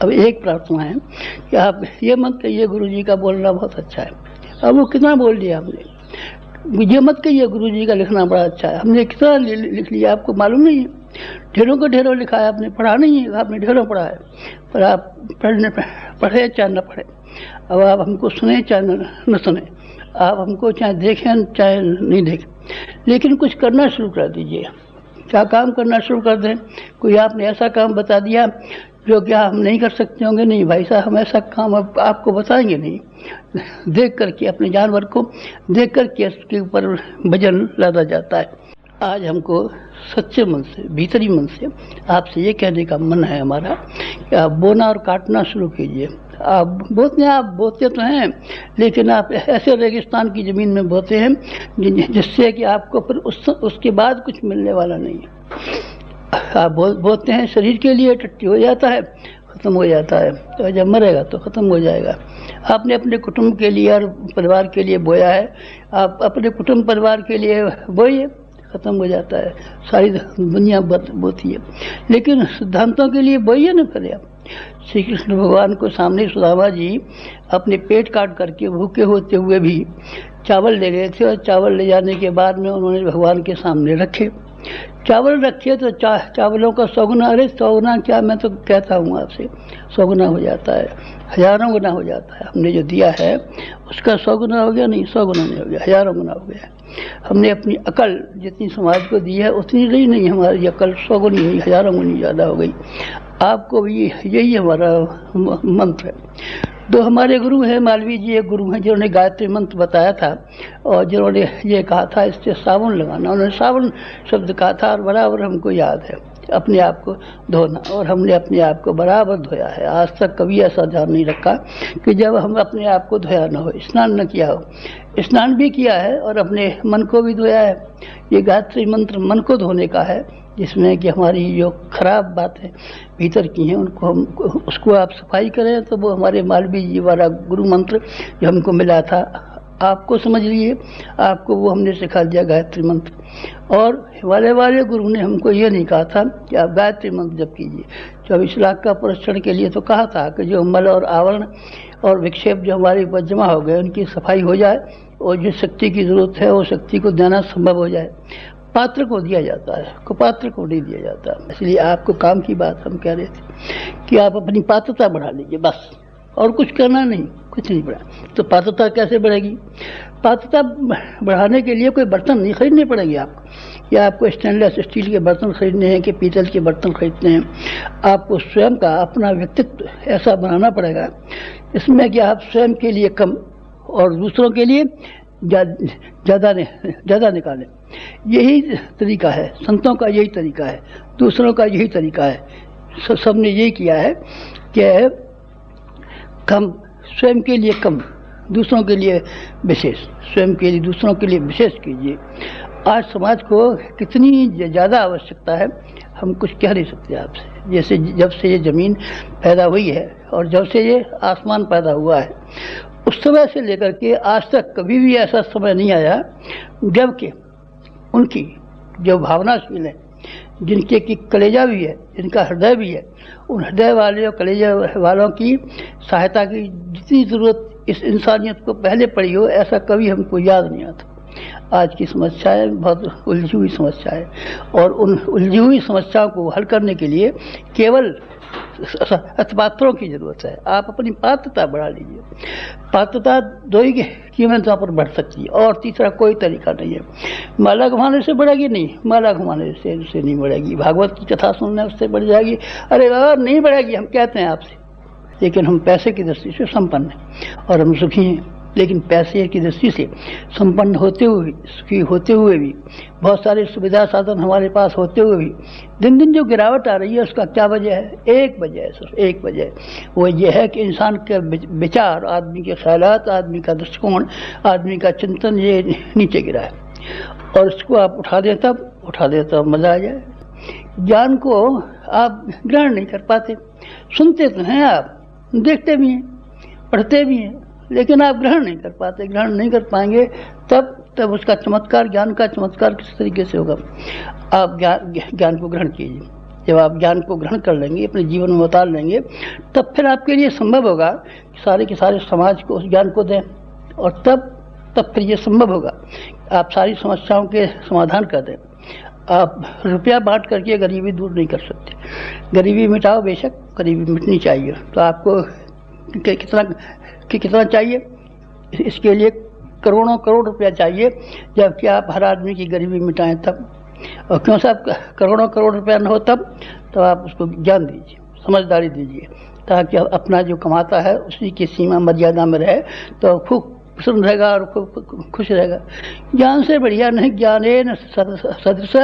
अब एक प्रार्थना है कि आप ये मत कहिए गुरु जी का बोलना बहुत अच्छा है। अब वो कितना बोल दिया हमने। ये मत कहिए गुरु जी का लिखना बड़ा अच्छा है, हमने कितना लिख लिया आपको मालूम नहीं है। ढेरों को ढेरों लिखा है, आपने पढ़ा नहीं है, आपने ढेरों पढ़ा है, पर आप पढ़े चाहे न पढ़े। अब आप हमको सुने चाहे न सुने, आप हमको चाहे देखें चाहे नहीं देखें, लेकिन कुछ करना शुरू कर दीजिए। क्या काम करना शुरू कर दें? कोई आपने ऐसा काम बता दिया जो क्या हम नहीं कर सकते होंगे? नहीं भाई साहब, हम ऐसा काम अब आपको बताएंगे नहीं। देख करके, अपने जानवर को देख करके उसके ऊपर वजन लादा जाता है। आज हमको सच्चे मन से, भीतरी मन से आपसे ये कहने का मन है हमारा कि आप बोना और काटना शुरू कीजिए। आप बोते तो हैं, लेकिन आप ऐसे रेगिस्तान की ज़मीन में बोते हैं जिससे कि आपको फिर उसके बाद कुछ मिलने वाला नहीं है। आप बोते हैं शरीर के लिए, टट्टी हो जाता है, ख़त्म हो जाता है, तो जब मरेगा तो ख़त्म हो जाएगा। आपने अपने कुटुंब के लिए और परिवार के लिए बोया है, आप अपने कुटुंब परिवार के लिए बोइए, ख़त्म हो जाता है। सारी दुनिया बोती है, लेकिन सिद्धांतों के लिए बोइए ना फिर आप। श्री कृष्ण भगवान को सामने सुदामा जी अपने पेट काट करके भूखे होते हुए भी चावल ले गए थे, और चावल ले जाने के बाद में उन्होंने भगवान के सामने रखे। चावल रखे तो चावलों का 100 गुना, अरे 100 गुना क्या, मैं तो कहता हूँ आपसे 100 गुना हो जाता है, हज़ारों गुना हो जाता है। हमने जो दिया है उसका 100 गुना हो गया, नहीं 100 गुना नहीं हो गया, हज़ारों गुना हो गया। हमने अपनी अकल जितनी समाज को दी है उतनी रही नहीं, हमारी अकल 100 गुनी हुई, हज़ारों गुनी ज़्यादा हो गई। आपको भी यही हमारा मंत्र है। दो हमारे गुरु हैं, मालवीय जी एक गुरु हैं जिन्होंने गायत्री मंत्र बताया था, और जिन्होंने ये कहा था इससे साबुन लगाना, उन्होंने साबुन शब्द कहा था, और बराबर हमको याद है अपने आप को धोना, और हमने अपने आप को बराबर धोया है। आज तक कभी ऐसा ध्यान नहीं रखा कि जब हम अपने आप को धोया ना हो, स्नान न किया हो। स्नान भी किया है और अपने मन को भी धोया है। ये गायत्री मंत्र मन को धोने का है, जिसमें कि हमारी जो खराब बातें भीतर की हैं उसको आप सफाई करें। तो वो हमारे मालवीय जी वाला गुरु मंत्र जो हमको मिला था, आपको समझ लिए, आपको वो हमने सिखा दिया गायत्री मंत्र। और वाले वाले गुरु ने हमको ये नहीं कहा था कि आप गायत्री मंत्र जप कीजिए। 24 लाख का पुरस्कार के लिए तो कहा था कि जो मल और आवरण और विक्षेप जो हमारे ऊपर जमा हो गए उनकी सफाई हो जाए, और जिस शक्ति की ज़रूरत है वो शक्ति को देना संभव हो जाए। पात्र को दिया जाता है, कुपात्र को नहीं दिया जाता। इसलिए आपको काम की बात हम कह रहे थे कि आप अपनी पात्रता बढ़ा लीजिए, बस, और कुछ करना नहीं, कुछ नहीं बढ़ा। तो पात्रता कैसे बढ़ेगी? पात्रता बढ़ाने के लिए कोई बर्तन नहीं खरीदने पड़ेंगे आपको, या आपको स्टेनलेस स्टील के बर्तन खरीदने हैं कि पीतल के बर्तन खरीदने हैं। आपको स्वयं का अपना व्यक्तित्व ऐसा बनाना पड़ेगा इसमें कि आप स्वयं के लिए कम और दूसरों के लिए ज़्यादा निकालें। यही तरीका है, संतों का यही तरीका है, दूसरों का यही तरीका है। सबने यही किया है कि कम, स्वयं के लिए कम, दूसरों के लिए विशेष, स्वयं के लिए दूसरों के लिए विशेष कीजिए। आज समाज को कितनी ज़्यादा आवश्यकता है हम कुछ कह नहीं सकते आपसे। जैसे जब से ये ज़मीन पैदा हुई है और जब से ये आसमान पैदा हुआ है, उस समय से लेकर के आज तक कभी भी ऐसा समय नहीं आया जबकि उनकी जो भावनाशील है, जिनके की कलेजा भी है, जिनका हृदय भी है, उन हृदय वाले और कलेजा वालों की सहायता की जितनी ज़रूरत इस इंसानियत को पहले पड़ी हो, ऐसा कभी हमको याद नहीं आता। आज की समस्याएं बहुत उलझी हुई समस्या है, और उन उलझी हुई समस्याओं को हल करने के लिए केवल पात्रों की ज़रूरत है। आप अपनी पात्रता बढ़ा लीजिए। पात्रता दो ही कीमतों पर बढ़ सकती है, और तीसरा कोई तरीका नहीं है। माला घुमाने से बढ़ेगी नहीं, माला घुमाने से नहीं बढ़ेगी। भागवत की कथा सुनने उससे बढ़ जाएगी, अरे बाबा नहीं बढ़ेगी, हम कहते हैं आपसे। लेकिन हम पैसे की दृष्टि से संपन्न हैं और हम सुखी हैं, लेकिन पैसे की दृष्टि से संपन्न होते हुए, सुखी होते हुए भी, बहुत सारे सुविधा साधन हमारे पास होते हुए भी दिन दिन जो गिरावट आ रही है, उसका क्या वजह है? एक वजह है, सिर्फ एक वजह है। वो ये है कि इंसान के विचार, आदमी के ख्यालात, आदमी का दृष्टिकोण, आदमी का चिंतन ये नीचे गिरा है। और इसको आप उठा दें तब मज़ा आ जाए। ज्ञान को आप ग्रहण नहीं कर पाते। सुनते तो हैं आप, देखते भी हैं, पढ़ते भी हैं, लेकिन आप ग्रहण नहीं कर पाते। ग्रहण नहीं कर पाएंगे तब उसका चमत्कार, ज्ञान का चमत्कार किस तरीके से होगा? आप ज्ञान को ग्रहण कीजिए। जब आप ज्ञान को ग्रहण कर लेंगे, अपने जीवन में उतार लेंगे, तब फिर आपके लिए संभव होगा कि सारे के सारे समाज को उस ज्ञान को दें, और तब फिर ये संभव होगा आप सारी समस्याओं के समाधान कर दें। आप रुपया बांट करके गरीबी दूर नहीं कर सकते। गरीबी मिटाओ, बेशक गरीबी मिटनी चाहिए, तो आपको कितना चाहिए? इसके लिए करोड़ों करोड़ रुपया चाहिए, जबकि आप हर आदमी की गरीबी मिटाएं तब। और क्यों साहब करोड़ों करोड़ रुपया न हो तब आप उसको ज्ञान दीजिए, समझदारी दीजिए, ताकि अपना जो कमाता है उसी की सीमा मर्यादा में रहे, तो खूब प्रसन्न रहेगा और खूब खुश रहेगा। ज्ञान से बढ़िया नहीं, ज्ञानेन सदृश